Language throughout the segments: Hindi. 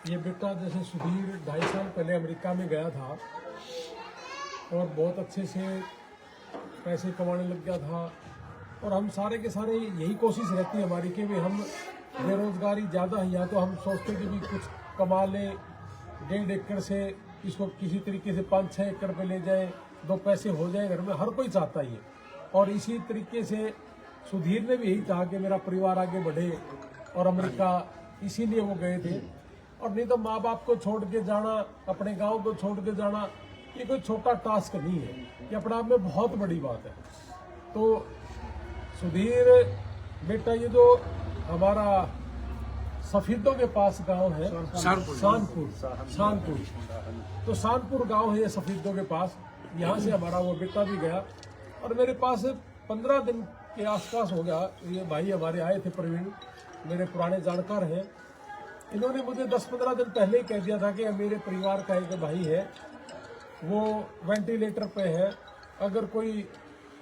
ये बेटा जैसे सुधीर 2.5 साल पहले अमेरिका में गया था और बहुत अच्छे से पैसे कमाने लग गया था। और हम सारे के सारे यही कोशिश रहती है हमारी कि भी हम बेरोजगारी ज़्यादा है यहाँ, तो हम सोचते कि भी कुछ कमा लें, 1.5 एकड़ से इसको किसी तरीके से 5-6 एकड़ पे ले जाए, 2 पैसे हो जाए घर में, हर कोई चाहता ही है। और इसी तरीके से सुधीर ने भी यही चाहा कि मेरा परिवार आगे बढ़े और अमेरिका, इसीलिए वो गए थे। और नहीं तो माँ बाप को छोड़ के जाना, अपने गांव को छोड़ के जाना, ये कोई छोटा टास्क नहीं है, ये अपने आप में बहुत बड़ी बात है। तो सुधीर बेटा, ये जो हमारा सफीदों के पास गांव है शानपुर, तो शानपुर गांव है ये सफीदों के पास, यहाँ से हमारा वो बेटा भी गया। और मेरे पास 15 दिन के आसपास हो गया, ये भाई हमारे आए थे, प्रवीण, मेरे पुराने जानकार हैं। इन्होंने मुझे 10-15 दिन पहले ही कह दिया था कि मेरे परिवार का एक भाई है, वो वेंटिलेटर पे है, अगर कोई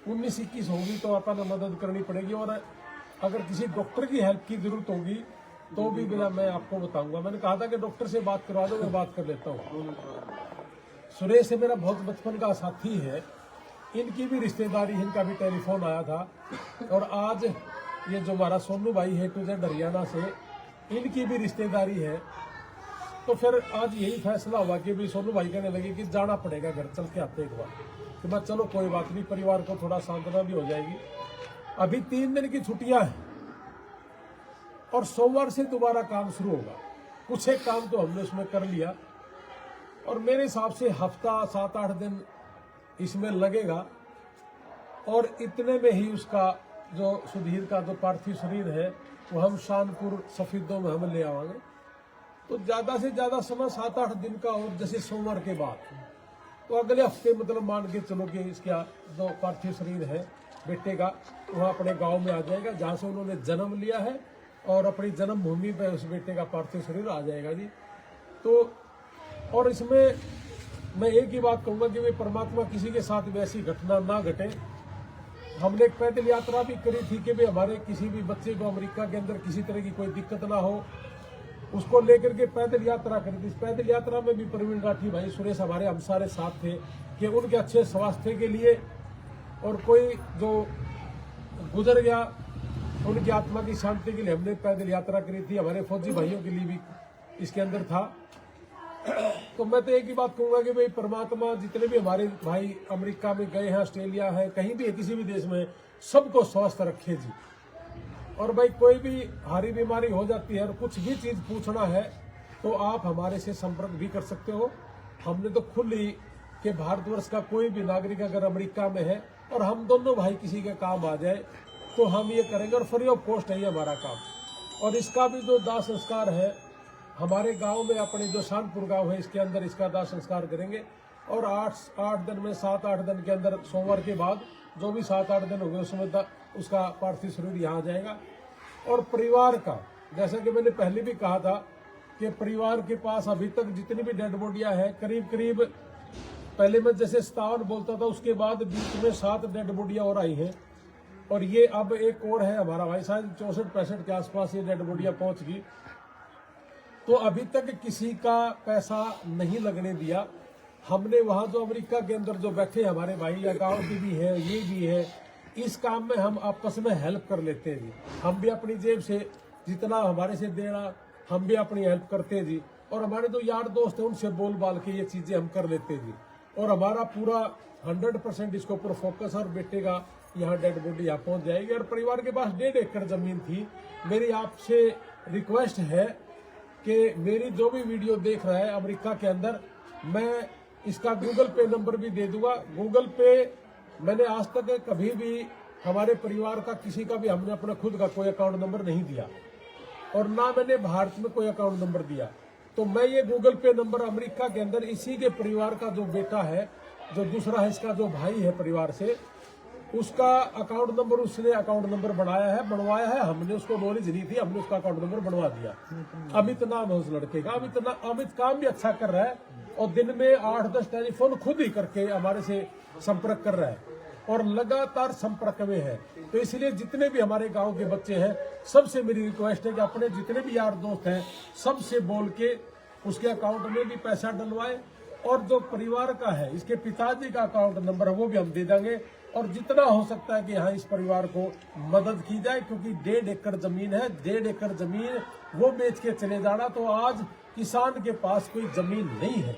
19-21 होगी तो अपन मदद करनी पड़ेगी, और अगर किसी डॉक्टर की हेल्प की जरूरत होगी तो भी बिना मैं आपको बताऊंगा। मैंने कहा था कि डॉक्टर से बात करवा दो, मैं बात कर लेता हूँ। सुरेश से मेरा बहुत बचपन का साथी है, इनकी भी रिश्तेदारी, इनका भी टेलीफोन आया था। और आज ये जो हमारा सोनू भाई है टू जेड हरियाणा से, इनकी भी रिश्तेदारी है। तो फिर आज यही फैसला हुआ कि भी सोनू भाई कहने लगे कि जाना पड़ेगा घर, चल के आते एक बार। तो मैं चलो कोई बात नहीं, परिवार को थोड़ा सांत्वना भी हो जाएगी। अभी 3 दिन की छुट्टियां हैं और सोमवार से दोबारा काम शुरू होगा। कुछ एक काम तो हमने उसमें कर लिया और मेरे हिसाब से हफ्ता 7-8 दिन इसमें लगेगा। और इतने में ही उसका जो सुधीर का जो पार्थिव शरीर है वो हम शानपुर सफीदों में हम ले आवांगे। तो ज्यादा से ज्यादा समय 7-8 दिन का, और जैसे सोमवार के बाद तो अगले हफ्ते मतलब मान के चलो कि इसका जो पार्थिव शरीर है बेटे का, वह अपने गांव में आ जाएगा जहां से उन्होंने जन्म लिया है, और अपनी जन्मभूमि पे उस बेटे का पार्थिव शरीर आ जाएगा जी। तो और इसमें मैं एक ही बात कहूंगा कि वे परमात्मा किसी के साथ भी ऐसी घटना ना घटे। हमने एक पैदल यात्रा भी करी थी कि भाई हमारे किसी भी बच्चे को अमेरिका के अंदर किसी तरह की कोई दिक्कत ना हो, उसको लेकर के पैदल यात्रा करी थी। इस पैदल यात्रा में भी प्रवीण राठी भाई, सुरेश हमारे, हम सारे साथ थे कि उनके अच्छे स्वास्थ्य के लिए, और कोई जो गुजर गया उनकी आत्मा की शांति के लिए हमने पैदल यात्रा करी थी। हमारे फौजी भाइयों के लिए भी इसके अंदर था। तो मैं तो एक ही बात कहूंगा कि भाई परमात्मा जितने भी हमारे भाई अमेरिका में गए हैं, ऑस्ट्रेलिया है, कहीं भी है, किसी भी देश में, सबको स्वस्थ रखे जी। और भाई कोई भी हारी बीमारी हो जाती है और कुछ भी चीज पूछना है तो आप हमारे से संपर्क भी कर सकते हो। हमने तो खुद ही कि भारतवर्ष का कोई भी नागरिक अगर अमेरिका में है और हम दोनों भाई किसी के काम आ जाए तो हम ये करेंगे, और फ्री ऑफ कॉस्ट है ये हमारा काम। और इसका भी जो दाह संस्कार है हमारे गांव में, अपने जो शानपुर गांव है इसके अंदर इसका दाह संस्कार करेंगे। और 8 दिन में 7-8 दिन के अंदर, सोमवार के बाद जो भी 7-8 दिन होंगे उसमें उसका पार्थिव शरीर यहाँ आ जाएगा। और परिवार का, जैसा कि मैंने पहले भी कहा था कि परिवार के पास अभी तक जितनी भी डेड बॉडियां हैं, करीब करीब, पहले मैं जैसे 57 बोलता था, उसके बाद बीच में 7 डेड बॉडियां और आई हैं। और ये अब एक और है हमारा भाई, शायद 64-65 के आसपास ये डेड बॉडियां पहुंच गई। तो अभी तक किसी का पैसा नहीं लगने दिया हमने। वहां जो अमेरिका के अंदर जो बैठे हमारे भाई या गांव के भी है, ये भी है, इस काम में हम आपस में हेल्प कर लेते हैं जी। हम भी अपनी जेब से जितना हमारे से देना, हम भी अपनी हेल्प करते हैं जी। और हमारे जो यार दोस्त हैं उनसे बोल बाल के ये चीजें हम कर लेते हैं जी। और हमारा पूरा 100% इसके ऊपर फोकस, और बेटे का यहाँ डेड बॉडी यहाँ पहुंच जाएगी। और परिवार के पास 1.5 एकड़ जमीन थी। मेरी आपसे रिक्वेस्ट है कि मेरी जो भी वीडियो देख रहा है अमेरिका के अंदर, मैं इसका गूगल पे नंबर भी दे दूंगा। गूगल पे मैंने आज तक कभी भी हमारे परिवार का किसी का भी हमने अपना खुद का कोई अकाउंट नंबर नहीं दिया, और ना मैंने भारत में कोई अकाउंट नंबर दिया। तो मैं ये गूगल पे नंबर अमेरिका के अंदर इसी के परिवार का जो बेटा है, जो दूसरा है, इसका जो भाई है परिवार से, उसका अकाउंट नंबर, उसने अकाउंट नंबर बनवाया है। हमने उसको नॉलेज नहीं थी, हमने उसका अकाउंट नंबर बनवा दिया। अमित नाम है उस लड़के का। अमित काम भी अच्छा कर रहा है और दिन में 8-10 टेलीफोन खुद ही करके हमारे से संपर्क कर रहा है और लगातार संपर्क में है। तो इसलिए जितने भी हमारे गांव के बच्चे हैं, सबसे मेरी रिक्वेस्ट है कि अपने जितने भी यार दोस्त हैं सबसे बोल के उसके अकाउंट में भी पैसा डलवाए, और जो परिवार का है इसके पिताजी का अकाउंट नंबर है वो भी हम दे देंगे, और जितना हो सकता है कि हाँ इस परिवार को मदद की जाए, क्योंकि 1.5 एकड़ जमीन है, 1.5 एकड़ जमीन वो बेच के चले जाना, तो आज किसान के पास कोई जमीन नहीं है।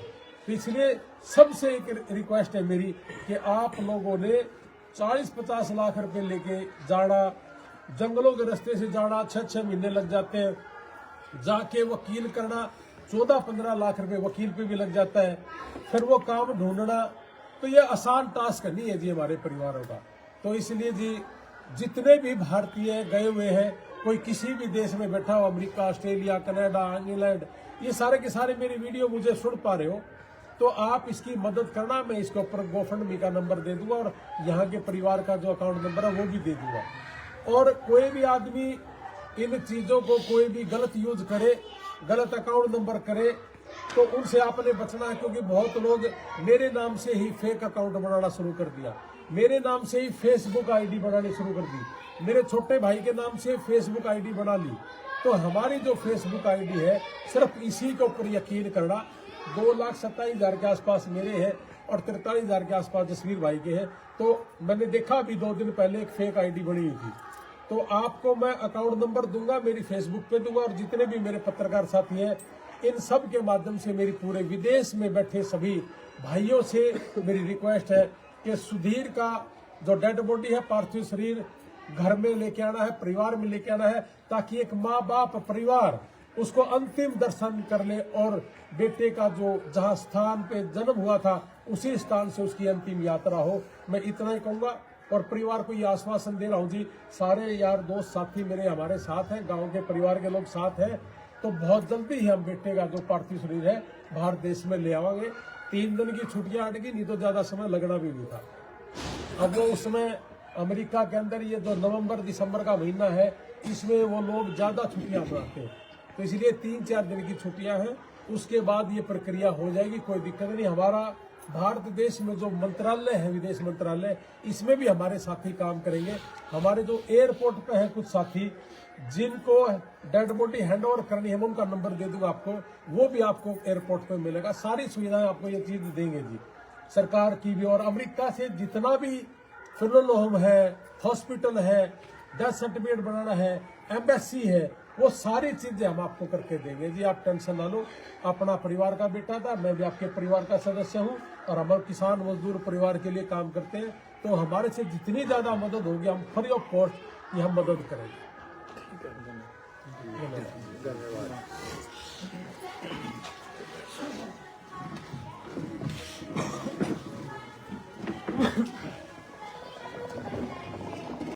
तो इसलिए सबसे एक रिक्वेस्ट है मेरी कि आप लोगों ने 40-50 लाख रुपए लेके जाना, जंगलों के रास्ते से जाना 6-6 महीने लग जाते हैं, जाके वकील करना 14-15 लाख रुपए वकील पे भी लग जाता है, फिर वो काम ढूंढना, तो ये आसान टास्क नहीं है जी हमारे परिवारों का। तो इसलिए जी जितने भी भारतीय गए हुए हैं, कोई किसी भी देश में बैठा हो, अमेरिका, ऑस्ट्रेलिया, कनाडा, इंग्लैंड, ये सारे के सारे मेरी वीडियो मुझे सुन पा रहे हो, तो आप इसकी मदद करना। मैं इसके ऊपर गोफंडमी का नंबर दे दूंगा और यहाँ के परिवार का जो अकाउंट नंबर है वो भी दे दूंगा। और कोई भी आदमी इन चीजों को कोई भी गलत यूज करे, गलत अकाउंट नंबर करे, तो उनसे आपने बचना है, क्योंकि बहुत लोग मेरे नाम से ही फेक अकाउंट बनाना शुरू कर दिया, मेरे नाम से ही फेसबुक आईडी बनानी शुरू कर दी, मेरे छोटे भाई के नाम से फेसबुक आईडी बना ली। तो हमारी जो फेसबुक आईडी है सिर्फ इसी के ऊपर यकीन करना। 2,27,000 के आसपास मेरे हैं और 43,000 के आसपास जसवीर भाई के हैं। तो मैंने देखा अभी 2 दिन पहले एक फेक आईडी बनी हुई थी, तो आपको मैं अकाउंट नंबर दूंगा, मेरी फेसबुक पे दूंगा, और जितने भी मेरे पत्रकार साथी हैं इन सब के माध्यम से मेरी पूरे विदेश में बैठे सभी भाइयों से मेरी रिक्वेस्ट है कि सुधीर का जो डेड बॉडी है, पार्थिव शरीर घर में लेके आना है, परिवार में लेके आना है, ताकि एक माँ बाप परिवार उसको अंतिम दर्शन कर ले, और बेटे का जो जहाँ स्थान पे जन्म हुआ था उसी स्थान से उसकी अंतिम यात्रा हो। मैं इतना ही कहूँगा, और परिवार को ये आश्वासन दे रहा हूँ जी, सारे यार दोस्त साथी मेरे हमारे साथ हैं, गांव के परिवार के लोग साथ हैं, तो बहुत जल्दी ही हम बेटे का जो पार्थिव शरीर है भारत देश में ले आवांगे। 3 दिन की छुट्टियां हटेगी, नहीं तो ज्यादा समय लगना भी नहीं था। अब वो उसमें अमेरिका के अंदर ये जो नवंबर-दिसंबर का महीना है, इसमें वो लोग ज्यादा छुट्टियां मनाते हैं, तो इसलिए 3-4 दिन की छुट्टियां हैं, उसके बाद ये प्रक्रिया हो जाएगी, कोई दिक्कत नहीं। हमारा भारत देश में जो मंत्रालय है, विदेश मंत्रालय, इसमें भी हमारे साथी काम करेंगे। हमारे जो एयरपोर्ट पे है कुछ साथी जिनको डेड बॉडी हैंड ओवर करनी है, मैं उनका नंबर दे दूंगा आपको, वो भी आपको एयरपोर्ट पे मिलेगा। सारी सुविधाएं आपको ये चीज देंगे जी, सरकार की भी, और अमेरिका से जितना भी फ्यूनरल होम है, हॉस्पिटल है, डेथ सर्टिफिकेट बनाना है, एम्बेसी है, वो सारी चीजें हम आपको करके देंगे जी। आप टेंशन ना लो, अपना परिवार का बेटा था, मैं भी आपके परिवार का सदस्य हूँ, और हम किसान मजदूर परिवार के लिए काम करते हैं, तो हमारे से जितनी ज्यादा मदद होगी हम फ्री ऑफ कॉस्ट ये हम मदद करेंगे। धन्यवाद।